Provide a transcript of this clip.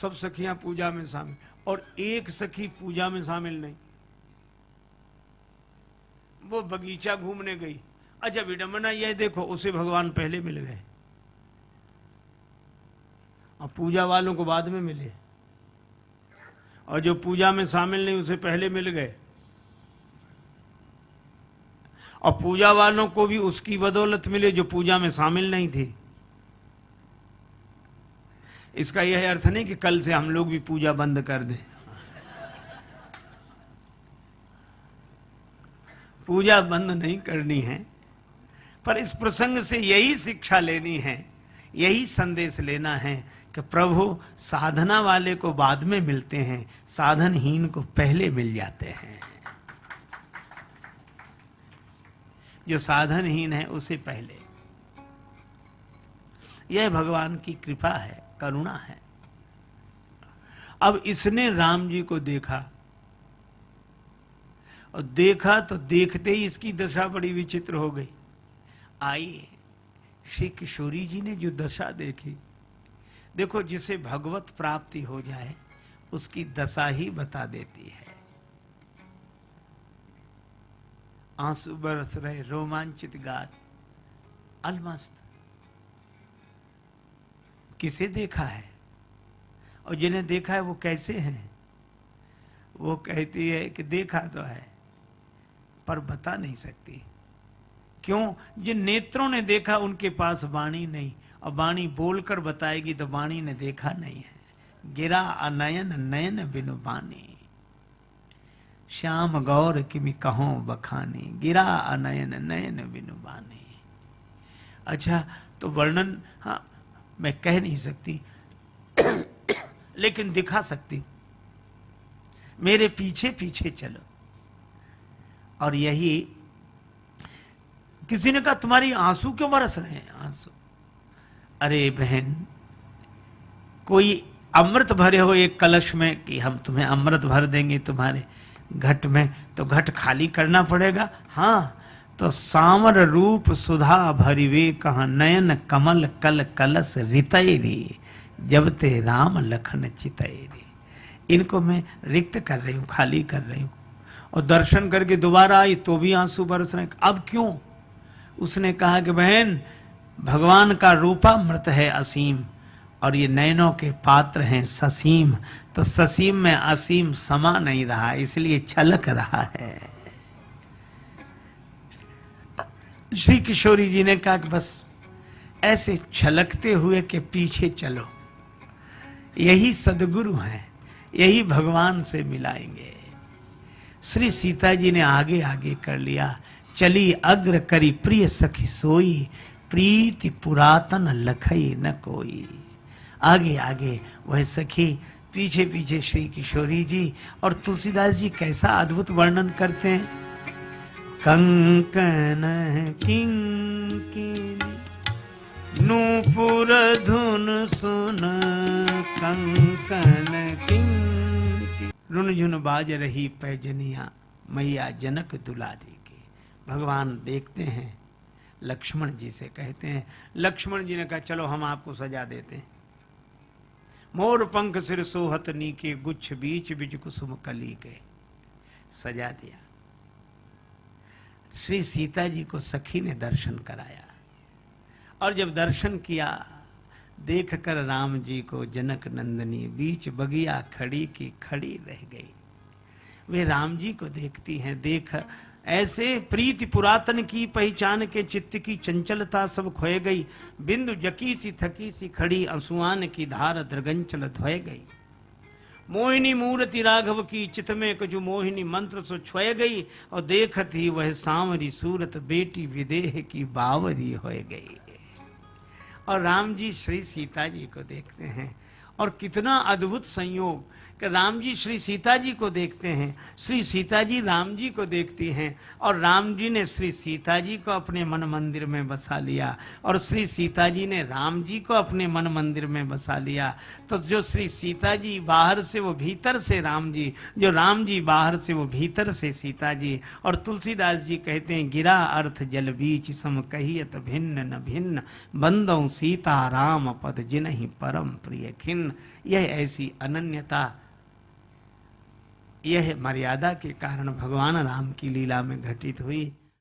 सब सखियां पूजा में शामिल, और एक सखी पूजा में शामिल नहीं, वो बगीचा घूमने गई। अच्छा विडंबना यह देखो, उसे भगवान पहले मिल गए और पूजा वालों को बाद में मिले, और जो पूजा में शामिल नहीं उसे पहले मिल गए, और पूजा वालों को भी उसकी बदौलत मिले जो पूजा में शामिल नहीं थी। इसका यह अर्थ नहीं कि कल से हम लोग भी पूजा बंद कर दें। पूजा बंद नहीं करनी है, पर इस प्रसंग से यही शिक्षा लेनी है, यही संदेश लेना है कि प्रभु साधना वाले को बाद में मिलते हैं, साधनहीन को पहले मिल जाते हैं। जो साधनहीन है उसे पहले। यह भगवान की कृपा है, करुणा है। अब इसने राम जी को देखा, और देखा तो देखते ही इसकी दशा बड़ी विचित्र हो गई। आई श्री किशोरी जी ने जो दशा देखी, देखो जिसे भगवत प्राप्ति हो जाए उसकी दशा ही बता देती है। आंसू बरस रहे, रोमांचित गात, अलमस्त। किसे देखा है और जिन्हें देखा है वो कैसे हैं? वो कहती है कि देखा तो है पर बता नहीं सकती। क्यों? जिन नेत्रों ने देखा उनके पास वाणी नहीं, और वाणी बोलकर बताएगी तो वाणी ने देखा नहीं है। गिरा अनयन नयन बिनु बानी, श्याम गौर किमि कहो बखानी, गिरा अनयन नयन बिनु बानी। अच्छा तो वर्णन हाँ मैं कह नहीं सकती लेकिन दिखा सकती। मेरे पीछे पीछे चलो। और यही किसी ने कहा तुम्हारी आंसू क्यों बरस रहे हैं? आंसू, अरे बहन कोई अमृत भरे हो एक कलश में कि हम तुम्हें अमृत भर देंगे तुम्हारे घट में, तो घट खाली करना पड़ेगा। हाँ तो सामर रूप सुधा भरिवे कहा, नयन कमल कल कलश रितैरी, जब ते राम लखन चितैरी। इनको मैं रिक्त कर रही हूँ, खाली कर रही हूँ। और दर्शन करके दोबारा आई तो भी आंसू बरस रहे। अब क्यों? उसने कहा कि बहन भगवान का रूपामृत है असीम, और ये नयनों के पात्र हैं ससीम, तो ससीम में असीम समा नहीं रहा, इसलिए छलक रहा है। श्री किशोरी जी ने कहा कि बस ऐसे छलकते हुए के पीछे चलो, यही सदगुरु हैं, यही भगवान से मिलाएंगे। श्री सीता जी ने आगे आगे कर लिया, चली अग्र करी प्रिय सखी सोई, प्रीति पुरातन लखई न कोई। आगे आगे वह सखी, पीछे पीछे श्री किशोरी जी। और तुलसीदास जी कैसा अद्भुत वर्णन करते हैं। कंकन किंकिनी नूपुर धुन सुन, कंकन किंकिनी रुन झुन बाज रही पैजनिया, मैया जनक दुलारी की। भगवान देखते हैं, लक्ष्मण जी से कहते हैं। लक्ष्मण जी ने कहा चलो हम आपको सजा देते हैं। मोर पंख सिर सोहत नीके, गुच्छ बीच बीच कुसुम कली के। सजा दिया। श्री सीता जी को सखी ने दर्शन कराया, और जब दर्शन किया देख कर राम जी को जनक नंदनी बीच बगिया खड़ी की खड़ी रह गई। वे राम जी को देखती हैं, देख ऐसे प्रीति पुरातन की पहचान के चित्त की चंचलता सब खोए गई। बिंदु जकी सी थकी सी खड़ी, अंसुआन की धार दृगंचल धोए गई। मोहिनी मूर्ति राघव की चित में कुछ मोहिनी मंत्र सो छोए गई, और देखत ही वह सांवरी सूरत बेटी विदेह की बावरी होए गई। और राम जी श्री सीता जी को देखते हैं, और कितना अद्भुत संयोग कि राम जी श्री सीता जी को देखते हैं, श्री सीता जी राम जी को देखती हैं, और राम जी ने श्री सीता जी को अपने मन मंदिर में बसा लिया, और श्री सीता जी ने राम जी को अपने मन मंदिर में बसा लिया। तो जो श्री सीता जी बाहर से वो भीतर से राम जी, जो राम जी बाहर से वो भीतर से सीता जी। और तुलसीदास जी कहते हैं, गिरा अर्थ जल बीच सम कहियत भिन्न न भिन्न, बंदौ सीता राम पद जिनहि परम प्रिय खिन्न। दर्शन, यह ऐसी अनन्यता, यह मर्यादा के कारण भगवान राम की लीला में घटित हुई।